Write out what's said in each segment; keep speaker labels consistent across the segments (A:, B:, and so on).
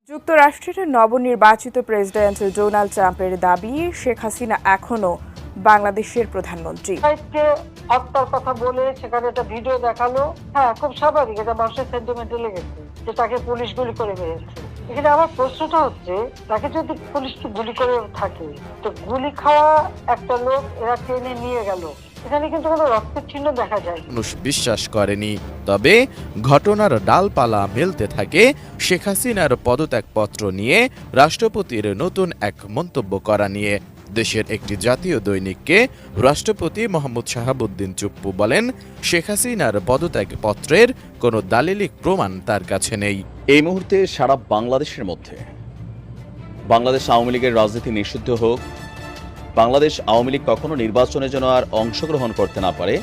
A: যুক্তরাষ্ট্রের নবনির্বাচিত president Donald ট্রাম্পের দাবি, শেখ হাসিনা এখনো বাংলাদেশের প্রধানমন্ত্রী।
B: হত্যার কথা বলে সেখানে একটা ভিডিও দেখালো। হ্যাঁ, খুব স্বাভাবিক, এটা মানুষের সেন্টিমেন্টে লেগেছে যে তাকে পুলিশ গুলি করে মেরেছে। এখানে আমার প্রশ্নটা হচ্ছে, তাকে যদি পুলিশ গুলি করে থাকে, তো গুলি খাওয়া একটা লোক এরা টেনে নিয়ে গেল, এখানে কিন্তু কোনো রক্তের চিহ্ন দেখা যায়।
C: মানুষ বিশ্বাস করেনি, তবে ঘটনার ডালপালা মেলতে থাকে শেখ হাসিনার পদত্যাগপত্র নিয়ে রাষ্ট্রপতির নতুন এক মন্তব্য করা নিয়ে। দেশের একটি জাতীয় দৈনিককে রাষ্ট্রপতি মোহাম্মদ শাহাবুদ্দিন চুপ্পু বলেন, শেখ হাসিনার পদত্যাগপত্রের কোনো দালিলিক প্রমাণ তার কাছে নেই।
D: এই মুহূর্তে সারা বাংলাদেশের মধ্যে বাংলাদেশ আওয়ামী লীগের রাজনীতি নিষিদ্ধ হোক, বাংলাদেশ আওয়ামী লীগ কখনো নির্বাচনে যেন আর অংশগ্রহণ করতে না পারে,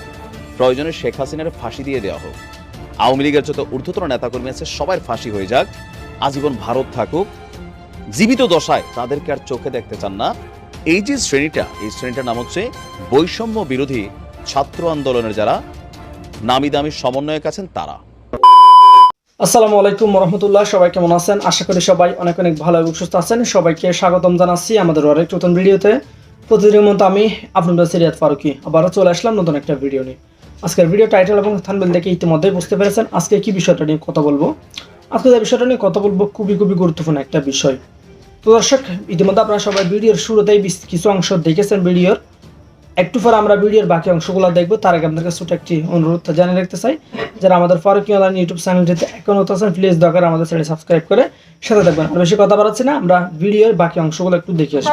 D: প্রয়োজনে শেখ হাসিনার ফাঁসি দিয়ে দেওয়া হোক, আওয়ামী লীগের যত ঊর্ধ্বতন নেতাকর্মী আছে সবার ফাঁসি হয়ে যাক, আজীবন ভারত থাকুক, জীবিত দশায় তাদেরকে আর চোখে দেখতে চান না। এই যে শ্রেণীটার নাম হচ্ছে বৈষম্য বিরোধী ছাত্র আন্দোলনের যারা নামি দামি সমন্বয়ক আছেন তারা।
E: আসসালামু আলাইকুম রহমতুল্লাহ, সবাই কেমন আছেন? আশা করি সবাই অনেক অনেক ভালো এবং সুস্থ আছেন। সবাইকে স্বাগতম জানাচ্ছি আমাদের আরেক নতুন ভিডিওতে। প্রতিদিনের মতো আমি আপনাদের সিরিয়াত ফারুকি আবারও চলে আসলাম নতুন একটা ভিডিও নিয়ে। আজকের ভিডিও টাইটেল এবং থাম্বনেল দেখে ইতিমধ্যে বুঝতে পেরেছেন আজকে কি বিষয়টা নিয়ে কথা বলবো। আজকে যে বিষয়টা নিয়ে কথা বলবো খুবই গুরুত্বপূর্ণ একটা বিষয়। তো দর্শক, ইতিমধ্যে আপনারা সবাই ভিডিওর শুরুতেই কিছু অংশ দেখেছেন ভিডিওর। একটু পর আমরা ভিডিওর বাকি অংশগুলো দেখবো। তার আগে আপনাদের ছোট একটি অনুরোধ জানিয়ে রাখতে চাই, যারা আমাদের ফারুকি অনলাইন ইউটিউব চ্যানেলটিতে এখন আছেন, প্লিজ দরকার আমাদের চ্যানেল সাবস্ক্রাইব করে সাথে থাকবেন। আর বেশি কথা বাড়াচ্ছি না, আমরা ভিডিওর বাকি অংশগুলো একটু দেখে আসি।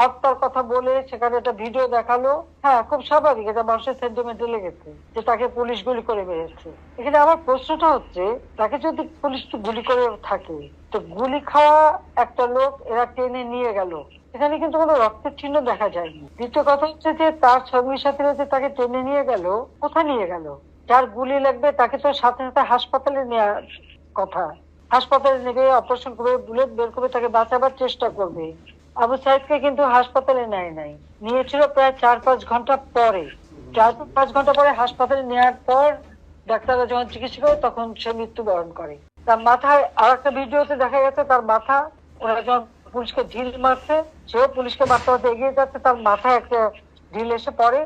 B: হত্যার কথা বলে সেখানে একটা ভিডিও দেখালো। হ্যাঁ, খুব স্বাভাবিক, এটা মানুষের সেন্টিমেন্টে লেগেছে যে তাকে পুলিশ গুলি করে মেরেছে। এখানে আমার প্রশ্নটা হচ্ছে, তাকে যদি পুলিশ গুলি করে থাকে, তো গুলি খাওয়া একটা লোক এরা টেনে নিয়ে গেল, এখানে কিন্তু কোনো রক্তের চিহ্ন দেখা যায়নি। দ্বিতীয় কথা হচ্ছে যে তার সঙ্গী সাথীরা যে তাকে টেনে নিয়ে গেল, কোথায় নিয়ে গেল? যার গুলি লাগবে তাকে তো সাথে সাথে হাসপাতালে নেওয়ার কথা, হাসপাতালে নেবে, অপারেশন করবে, বুলেট বের করবে, তাকে বাঁচাবার চেষ্টা করবে। আবু সাইদকে কিন্তু হাসপাতালে নেয় নাই, নিয়েছিল প্রায় 4-5 ঘন্টা পরে। 4-5 ঘন্টা পরে হাসপাতালে নেওয়ার পর ডাক্তাররা যখন চিকিৎসা করে তখন সে মৃত্যুবরণ করে। তার মাথায় আর একটা ভিডিওতে দেখা গেছে, তার মাথা, ওরা যখন পুলিশকে ঢিল মারছে, সেও পুলিশকে মারতে মারতে এগিয়ে যাচ্ছে, তার মাথায় একটা ঢিল এসে পড়ে,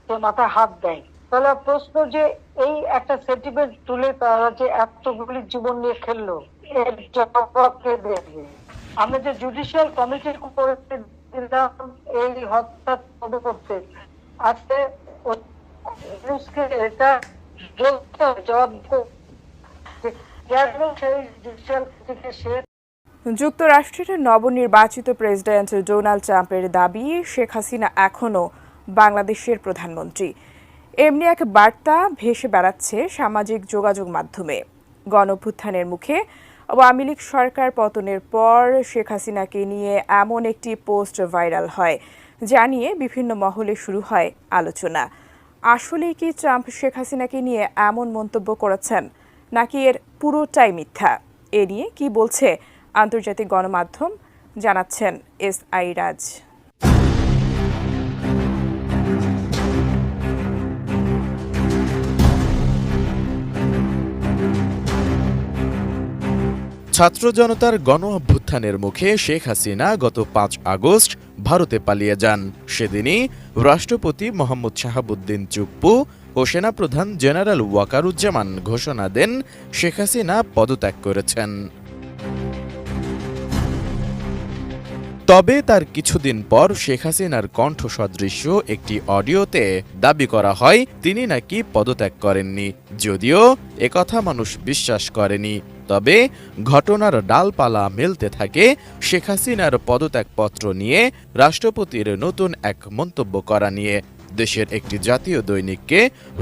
B: সে মাথায় হাত দেয়। তাহলে প্রশ্ন যে এই একটা সেন্টিমেন্ট তুলে তারা যে এতগুলি জীবন নিয়ে খেললো, এর জবাবকে দেখবে। আমরা যে জুডিশিয়াল কমিটি করে দিলাম এই হত্যা তদন্ত করতে, আজকে এটা বলতে জবাব
A: যুক্তরাষ্ট্রের নবনির্বাচিত প্রেসিডেন্ট ডোনাল্ড ট্রাম্পের দাবি, শেখ হাসিনা এখনো বাংলাদেশের প্রধানমন্ত্রী। এমনি এক বার্তা ভেসে বেড়াচ্ছে সামাজিক যোগাযোগ মাধ্যমে। গণঅভ্যুত্থানের মুখে আওয়ামী লীগ সরকার পতনের পর শেখ হাসিনাকে নিয়ে এমন একটি পোস্ট ভাইরাল হয়, যা নিয়ে বিভিন্ন মহলে শুরু হয় আলোচনা। আসলেই কি ট্রাম্প শেখ হাসিনাকে নিয়ে এমন মন্তব্য করেছেন, নাকি এর পুরোটাই মিথ্যা? এ নিয়ে কি বলছে আন্তর্জাতিক গণমাধ্যম, জানাচ্ছেন SI রাজ।
C: ছাত্র জনতার গণ অভ্যুত্থানের মুখে শেখ হাসিনা গত 5 আগস্ট ভারতে পালিয়ে যান। সেদিনই রাষ্ট্রপতি মোহাম্মদ শাহাবুদ্দিন চুপ্পু ও সেনাপ্রধান জেনারেল ওয়াকারুজ্জামান ঘোষণা দেন শেখ হাসিনা পদত্যাগ করেছেন। তবে তার কিছুদিন পর শেখ হাসিনার কণ্ঠ সদৃশ্য একটি অডিওতে দাবি করা হয় তিনি নাকি পদত্যাগ করেননি। যদিও একথা মানুষ বিশ্বাস করেনি, তবে ঘটনার ডালপালা মেলতে থাকে শেখ হাসিনার পদত্যাগপত্র নিয়ে রাষ্ট্রপতির নতুন এক মন্তব্য করা নিয়ে। দেশের একটি জাতীয় দৈনিককে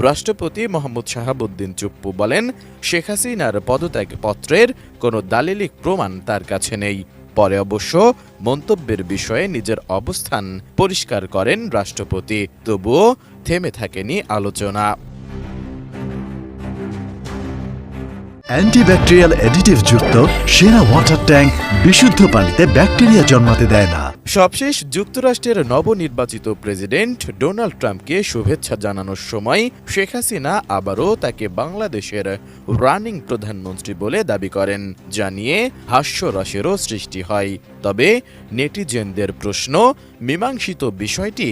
C: রাষ্ট্রপতি মোহাম্মদ শাহাবুদ্দিন চুপ্পু বলেন, শেখ হাসিনার পদত্যাগপত্রের কোনো দালিলিক প্রমাণ তার কাছে নেই। পরে অবশ্য মন্তব্যের বিষয়ে নিজের অবস্থান পরিষ্কার করেন রাষ্ট্রপতি, তবুও থেমে থাকেনি আলোচনা।
F: অ্যান্টিব্যাকটেরিয়াল অ্যাডিটিভ যুক্ত সেরা ওয়াটার ট্যাঙ্ক বিশুদ্ধ পানিতে ব্যাকটেরিয়া জন্মাতে দেয় না।
C: সবশেষ যুক্তরাষ্ট্রের নবনির্বাচিত প্রেসিডেন্ট ডোনাল্ড ট্রাম্পকে শুভেচ্ছা জানানোর সময় শেখ হাসিনা আবারও তাকে বাংলাদেশের রানিং প্রধানমন্ত্রী বলে দাবি করেন, যা নিয়ে হাস্যরসেরও সৃষ্টি হয়। তবে নেটিজেনদের প্রশ্ন, মীমাংসিত বিষয়টি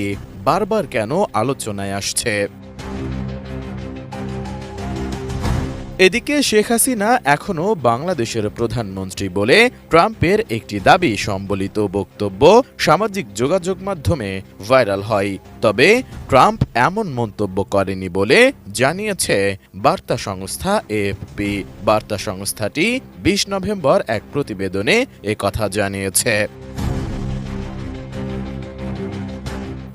C: বারবার কেন আলোচনায় আসছে? এদিকে শেখ হাসিনা এখনও বাংলাদেশের প্রধানমন্ত্রী বলে ট্রাম্পের একটি দাবি সম্বলিত বক্তব্য সামাজিক যোগাযোগ মাধ্যমে ভাইরাল হয়। তবে ট্রাম্প এমন মন্তব্য করেনি বলে জানিয়েছে বার্তা সংস্থা এএফপি। বার্তা সংস্থাটি ২০ নভেম্বর এক প্রতিবেদনে একথা জানিয়েছে।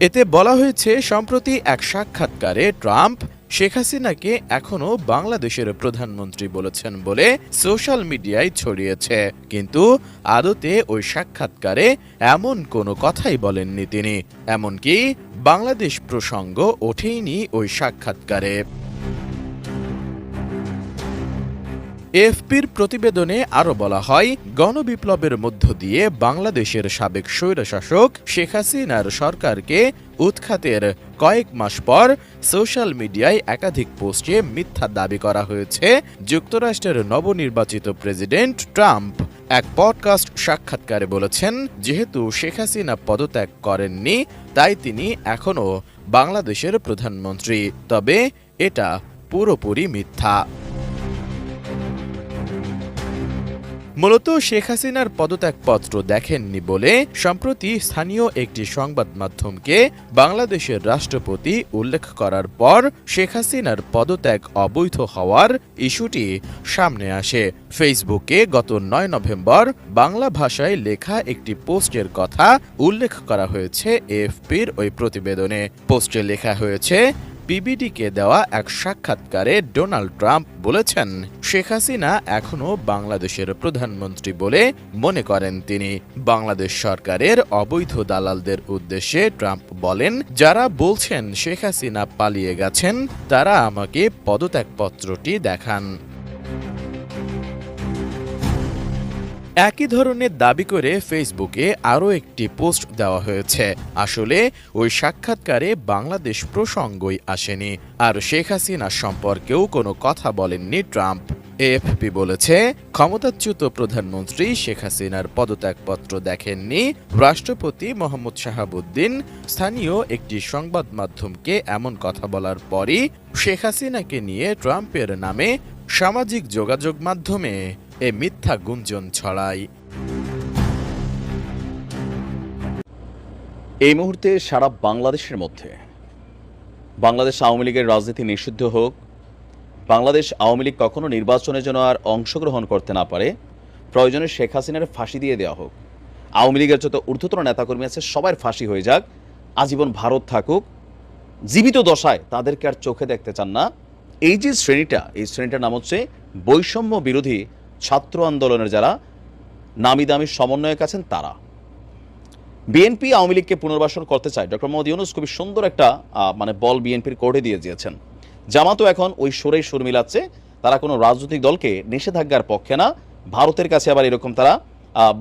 C: এতে বলা হয়েছে, সম্প্রতি এক সাক্ষাৎকারে ট্রাম্প শেখ হাসিনাকে এখনও বাংলাদেশের প্রধানমন্ত্রী বলেছেন বলে সোশ্যাল মিডিয়ায় ছড়িয়েছে, কিন্তু আদতে ওই সাক্ষাৎকারে এমন কোনো কথাই বলেননি তিনি। এমনকি বাংলাদেশ প্রসঙ্গ ওঠেইনি ওই সাক্ষাৎকারে। এএফপির প্রতিবেদনে আরও বলা হয়, গণবিপ্লবের মধ্য দিয়ে বাংলাদেশের সাবেক স্বৈরশাসক শেখ হাসিনার সরকারকে উৎখাতের কয়েক মাস পর সোশ্যাল মিডিয়ায় একাধিক পোস্টে মিথ্যা দাবি করা হয়েছে যুক্তরাষ্ট্রের নবনির্বাচিত প্রেসিডেন্ট ট্রাম্প এক পডকাস্ট সাক্ষাৎকারে বলেছেন, যেহেতু শেখ হাসিনা পদত্যাগ করেননি তাই তিনি এখনও বাংলাদেশের প্রধানমন্ত্রী। তবে এটা পুরোপুরি মিথ্যা। মূলত শেখ হাসিনার পদত্যাগপত্র দেখেননি বলে সম্প্রতি স্থানীয় একটি সংবাদ মাধ্যমকে বাংলাদেশের রাষ্ট্রপতি উল্লেখ করার পর শেখ হাসিনার পদত্যাগ অবৈধ হওয়ার ইস্যুটি সামনে আসে। ফেসবুকে গত ৯ নভেম্বর বাংলা ভাষায় লেখা একটি পোস্টের কথা উল্লেখ করা হয়েছে এএফপির ওই প্রতিবেদনে। পোস্টে লেখা হয়েছে, বিবিডিকে দেওয়া এক সাক্ষাৎকারে ডোনাল্ড ট্রাম্প বলেছেন, শেখ হাসিনা এখনও বাংলাদেশের প্রধানমন্ত্রী বলে মনে করেন তিনি। বাংলাদেশ সরকারের অবৈধ দালালদের উদ্দেশ্যে ট্রাম্প বলেন, যারা বলছেন শেখ হাসিনা পালিয়ে গেছেন তারা আমাকে পদত্যাগপত্রটি দেখান। একই ধরনের দাবি করে ফেসবুকে আরও একটি পোস্ট দেওয়া হয়েছে। আসলে ওই সাক্ষাৎকারে বাংলাদেশ প্রসঙ্গই আসেনি, আর শেখ হাসিনা সম্পর্কেও কোনো কথা বলেননি ট্রাম্প। এএফপি বলেছে, ক্ষমতাচ্যুত প্রধানমন্ত্রী শেখ হাসিনার পদত্যাগপত্র দেখেননি রাষ্ট্রপতি মোহাম্মদ শাহাবুদ্দিন স্থানীয় একটি সংবাদ মাধ্যমকে এমন কথা বলার পরই শেখ হাসিনাকে নিয়ে ট্রাম্পের নামে সামাজিক যোগাযোগ মাধ্যমে এ মিথ্যা গুঞ্জন ছড়ায়।
D: এই মুহূর্তে সারা বাংলাদেশের মধ্যে বাংলাদেশ আওয়ামী লীগের রাজনীতি নিষিদ্ধ হোক, বাংলাদেশ আওয়ামী লীগ কখনো নির্বাচনে যেন আর অংশগ্রহণ করতে না পারে, প্রয়োজনে শেখ হাসিনার ফাঁসি দিয়ে দেওয়া হোক, আওয়ামী লীগের যত ঊর্ধ্বতন নেতাকর্মী আছে সবার ফাঁসি হয়ে যাক, আজীবন ভারত থাকুক, জীবিত দশায় তাদেরকে আর চোখে দেখতে চান না। এই যে শ্রেণীটা, এই শ্রেণীটার নাম হচ্ছে বৈষম্য বিরোধী ছাত্র আন্দোলনের যারা নামি দামি সমন্বয়ক আছেন তারা। বিএনপি আওয়ামী লীগকে পুনর্বাসন করতে চায়, ডক্টর মোহাম্মদ ইউনূস খুবই সুন্দর একটা বল বিএনপির কোর্টে দিয়ে দিয়েছেন। জামাতও এখন ওই সুরেই সুর মিলাচ্ছে, তারা কোনো রাজনৈতিক দলকে নিষেধাজ্ঞার পক্ষে না, ভারতের কাছে আবার এরকম তারা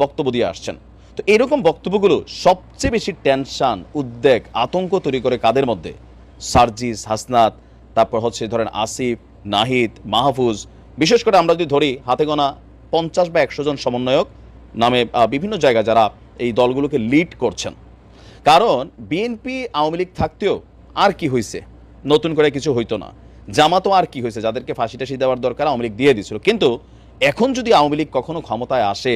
D: বক্তব্য দিয়ে আসছেন। তো এরকম বক্তব্যগুলো সবচেয়ে বেশি টেনশন, উদ্বেগ, আতঙ্ক তৈরি করে কাদের মধ্যে? সার্জিস, হাসনাত, তারপর হচ্ছে ধরেন আসিফ, নাহিদ, মাহফুজ, বিশেষ করে আমরা যদি ধরি হাতে গোনা 50 বা 100 জন সমন্বয়ক নামে বিভিন্ন জায়গায় যারা এই দলগুলোকে লিড করছেন। কারণ বিএনপি আওয়ামী লীগ থাকতেও আর কি হয়েছে, নতুন করে কিছু হইতো না। জামাতও আর কি হয়েছে, যাদেরকে ফাঁসি টাসি দেওয়ার দরকার আওয়ামী লীগ দিয়ে দিয়েছিল। কিন্তু এখন যদি আওয়ামী লীগ কখনো ক্ষমতায় আসে,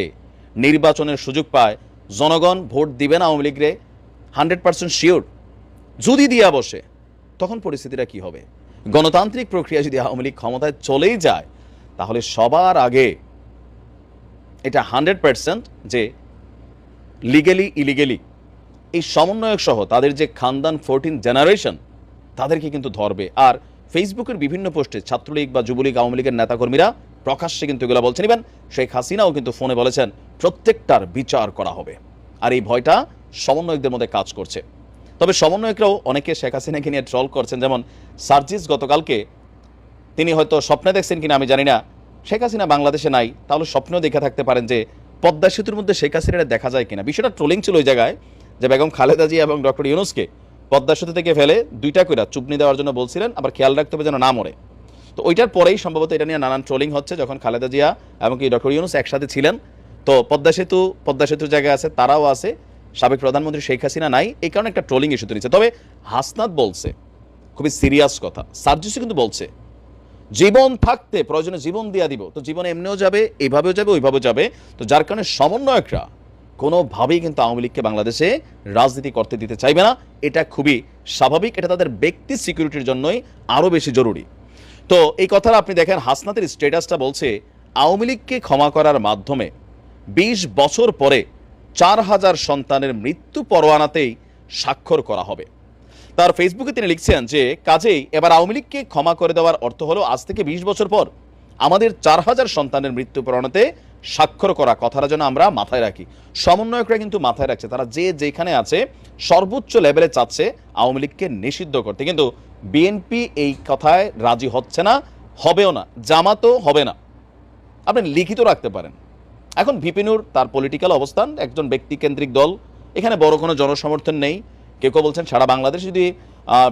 D: নির্বাচনের সুযোগ পায়, জনগণ ভোট দিবেন আওয়ামী লীগরে 100% শিওর। যদি দিয়া বসে তখন পরিস্থিতিটা কি হবে? গণতান্ত্রিক প্রক্রিয়া যদি আওয়ামী লীগ ক্ষমতায় চলেই যায়, তাহলে সবার আগে এটা 100% যে লিগেলি ইলিগেলি এই সমন্বয়ক সহ তাদের যে খানদান 14 জেনারেশন তাদেরকে কিন্তু ধরবে। আর ফেসবুকের বিভিন্ন পোস্টে ছাত্রলীগ বা যুবলীগ আওয়ামী লীগের নেতাকর্মীরা প্রকাশ্যে কিন্তু এগুলো বলছেন। ইভেন শেখ হাসিনাও কিন্তু ফোনে বলেছেন প্রত্যেকটার বিচার করা হবে। আর এই ভয়টা সমন্বয়কদের মধ্যে কাজ করছে। তবে সমন্বয়করাও অনেকে শেখ হাসিনাকে নিয়ে ট্রল করছেন। যেমন সার্জিস গতকালকে তিনি হয়তো স্বপ্নে দেখছেন কিনা আমি জানি না, শেখ হাসিনা বাংলাদেশে নাই, তাহলে স্বপ্নেও দেখে থাকতে পারেন যে পদ্মা সেতুর মধ্যে শেখ হাসিনাটা দেখা যায় কিনা। বিষয়টা ট্রোলিং ছিল ওই জায়গায়। যে বেগম খালেদা জিয়া এবং ডক্টর ইউনূসকে পদ্মা সেতু থেকে ফেলে 2টা কইরা চুপনি দেওয়ার জন্য বলছিলেন, আবার খেয়াল রাখতে হবে যেন না মরে। তো ওইটার পরেই সম্ভবত এটা নিয়ে নানান ট্রোলিং হচ্ছে, যখন খালেদা জিয়া এবং কি ডক্টর ইউনূস একসাথে ছিলেন। তো পদ্মা সেতুর জায়গায় আছে, তারাও আছে, সাবেক প্রধানমন্ত্রী শেখ হাসিনা নাই, এই কারণে একটা ট্রোলিং ইস্যু তৈরি হচ্ছে। তবে হাসনাত বলছে খুবই সিরিয়াস কথা, সার্জিসি কিন্তু বলছে জীবন থাকতে প্রয়োজনে জীবন দিয়া দিব। তো জীবন এমনিও যাবে, এইভাবেও যাবে, ওইভাবেও যাবে। তো যার কারণে সমন্বয়করা কোনোভাবেই কিন্তু আওয়ামী লীগকে বাংলাদেশে রাজনীতি করতে দিতে চাইবে না। এটা খুবই স্বাভাবিক, এটা তাদের ব্যক্তি সিকিউরিটির জন্যই আরও বেশি জরুরি। তো এই কথাটা আপনি দেখেন, হাসনাতের স্ট্যাটাসটা বলছে আওয়ামী লীগকে ক্ষমা করার মাধ্যমে 20 বছর পরে 4000 সন্তানের মৃত্যু পরোয়ানাতেই স্বাক্ষর করা হবে। তার ফেসবুকে তিনি লিখছেন যে কাজেই এবার আওয়ামী লীগকে ক্ষমা করে দেওয়ার অর্থ হলো আজ থেকে 20 বছর পর আমাদের 4000 সন্তানের মৃত্যু পরোয়ানাতে স্বাক্ষর করা। কথাটা যেন আমরা মাথায় রাখি। সমন্বয়করা কিন্তু মাথায় রাখছে, তারা যে যেখানে আছে সর্বোচ্চ লেভেলে চাচ্ছে আওয়ামী লীগকে নিষিদ্ধ করতে, কিন্তু বিএনপি এই কথায় রাজি হচ্ছে না, হবেও না, জামাতও হবে না। আপনি লিখিত রাখতে পারেন। এখন ভিপিনুর তার পলিটিক্যাল অবস্থান, একজন ব্যক্তিকেন্দ্রিক দল, এখানে বড় কোনো জনসমর্থন নেই। কেউ কেউ বলছেন সারা বাংলাদেশ যদি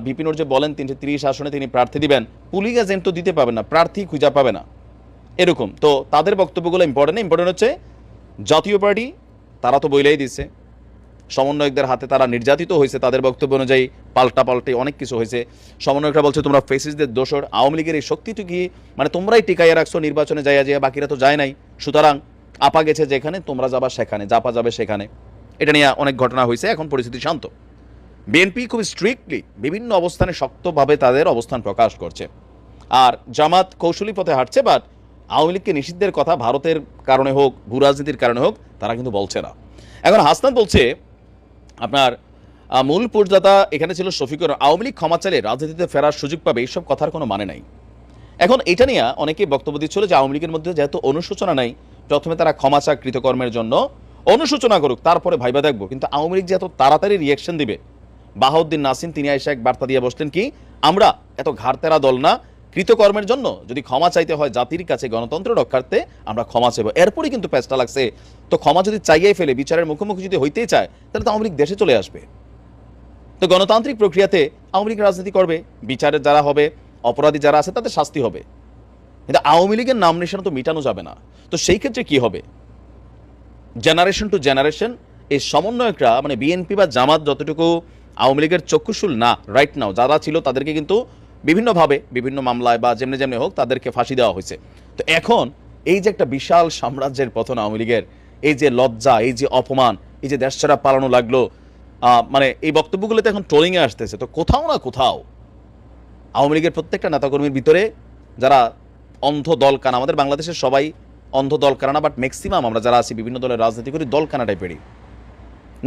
D: ভিপিনুর যে বলেন 330 আসনে তিনি প্রার্থী দিবেন, পুলিশ এজেন্ট তো দিতে পাবেন না, প্রার্থী খুঁজে পাবে না, এরকম। তো তাদের বক্তব্যগুলো ইম্পর্টেন্ট হচ্ছে জাতীয় পার্টি, তারা তো বইলেই দিচ্ছে সমন্বয়কদের হাতে তারা নির্যাতিত হয়েছে, তাদের বক্তব্য অনুযায়ী পাল্টাপাল্টি অনেক কিছু হয়েছে। সমন্বয়করা বলছে তোমরা ফেসিসদের দোষর, আওয়ামী লীগের এই শক্তিটু কি মানে তোমরাই টিকাইয়া রাখছো, নির্বাচনে যাইয়া যাইয়া বাকিরা তো যায় নাই, সুতরাং আপা গেছে যেখানে তোমরা যাবা সেখানে, জাপা যাবে সেখানে। এটা নিয়ে অনেক ঘটনা হয়েছে, এখন পরিস্থিতি শান্ত। বিএনপি খুব স্ট্রিক্টলি বিভিন্ন অবস্থানে শক্তভাবে তাদের অবস্থান প্রকাশ করছে, আর জামাত কৌশলী পথে হাঁটছে। বাট আওয়ামী লীগকে নিষিদ্ধের কথা ভারতের কারণে হোক, ভূ রাজনীতির কারণে হোক, তারা কিন্তু বলছে না। এখন হাসনাত বলছে আপনার মূল পূর্দাতা এখানে ছিল শফিকুর, আওয়ামী লীগ ক্ষমা চাইলে রাজনীতিতে ফেরার সুযোগ পাবে, এইসব কথার কোনো মানে নাই। এখন এটা নিয়ে অনেকেই বক্তব্য দিচ্ছিল যে আওয়ামী লীগের মধ্যে যেহেতু অনুশোচনা নাই, প্রথমে তারা ক্ষমা চা কৃতকর্মের জন্য, অনুশোচনা করুক, তারপরে ভাইবা দেখবো। কিন্তু আওয়ামী লীগ যে এত তাড়াতাড়ি রিয়েকশন দিবে, বাহাউদ্দিন নাসিম তিনি এসে এক বার্তা দিয়ে বসলেন কি, আমরা এত ঘাড়তেরা দল না, কৃতকর্মের জন্য যদি ক্ষমা চাইতে হয় জাতির কাছে গণতন্ত্র রক্ষার্থে আমরা ক্ষমা চাইব। এরপরই কিন্তু প্যাচটা লাগছে। তো ক্ষমা যদি চাইয়াই ফেলে, বিচারের মুখোমুখি যদি হইতেই চায়, তাহলে তো আওয়ামী লীগ দেশে চলে আসবে। তো গণতান্ত্রিক প্রক্রিয়াতে আওয়ামী লীগ রাজনীতি করবে, বিচারের যারা হবে, অপরাধী যারা আছে তাদের শাস্তি হবে, কিন্তু আওয়ামী লীগের নাম নিশানা তো মিটানো যাবে না। তো সেই ক্ষেত্রে কি হবে, জেনারেশন টু জেনারেশন এই সমন্বয়করা মানে বিএনপি বা জামাত যতটুকু আওয়ামী লীগের চক্ষুশূল না রাইট নাও, যারা ছিল তাদেরকে কিন্তু বিভিন্নভাবে বিভিন্ন মামলায় বা যেমনি যেমনি হোক তাদেরকে ফাঁসি দেওয়া হয়েছে। তো এখন এই যে একটা বিশাল সাম্রাজ্যের পতন আওয়ামী লীগের, এই যে লজ্জা, এই যে অপমান, এই যে দেশছাড়া পালানো লাগলো, মানে এই বক্তব্যগুলোতে এখন ট্রোলিংয়ে আসতেছে। তো কোথাও না কোথাও আওয়ামী লীগের প্রত্যেকটা নেতাকর্মীর ভিতরে যারা অন্ধ দলকানা, আমাদের বাংলাদেশের সবাই অন্ধ দলকানা, বাট ম্যাক্সিমাম আমরা যারা আছি বিভিন্ন দলের রাজনীতি করি দলকানা টাইপেরই,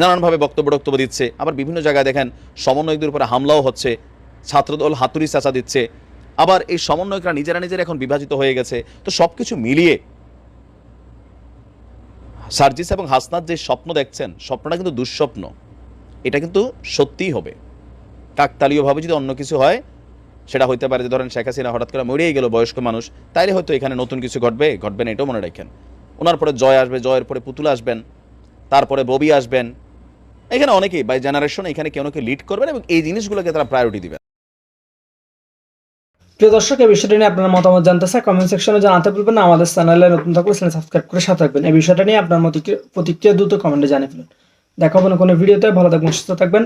D: নানানভাবে বক্তব্য দিচ্ছে। আবার বিভিন্ন জায়গায় দেখেন সমন্বয়কদের উপরে হামলাও হচ্ছে, ছাত্রদল হাতুড়ি চাচা দিচ্ছে, আবার এই সমন্বয়করা নিজেরা এখন বিভাজিত হয়ে গেছে। তো সবকিছু মিলিয়ে সার্জিস এবং হাসনাত যে স্বপ্ন দেখছেন, স্বপ্নটা কিন্তু দুঃস্বপ্ন, এটা কিন্তু সত্যিই হবে। কাকতালীয়ভাবে যদি অন্য কিছু হয়, সেটা হইতে পারে যে ধরেন শেখ হাসিনা হঠাৎ করে মরেই গেল, বয়স্ক মানুষ, তাইলে হয়তো এখানে নতুন কিছু ঘটবে না, এটাও মনে রাখেন। ওনার পরে জয় আসবে, জয়ের পরে পুতুল আসবেন, তারপরে ববি আসবেন, এখানে অনেকেই বাই জেনারেশন এখানে কেউ কেউ লিড করবেন এবং এই জিনিসগুলোকে তারা প্রায়োরিটি দিবেন।
E: প্রিয় দর্শক, এই বিষয়টা নিয়ে আপনার মতামত জানতে চাই, কমেন্ট সেকশনে জানাতে ভুলবেন না। আমাদের চ্যানেলে নতুন থাকলে চ্যানেল সাবস্ক্রাইব করে সাথে থাকবেন। এই বিষয়টা নিয়ে আপনার প্রতিক্রিয়া দ্রুত কমেন্টে জানিয়ে ফেলুন। দেখা হবে না কোনো ভিডিওতে। ভালো থাকবেন, সুস্থ থাকবেন।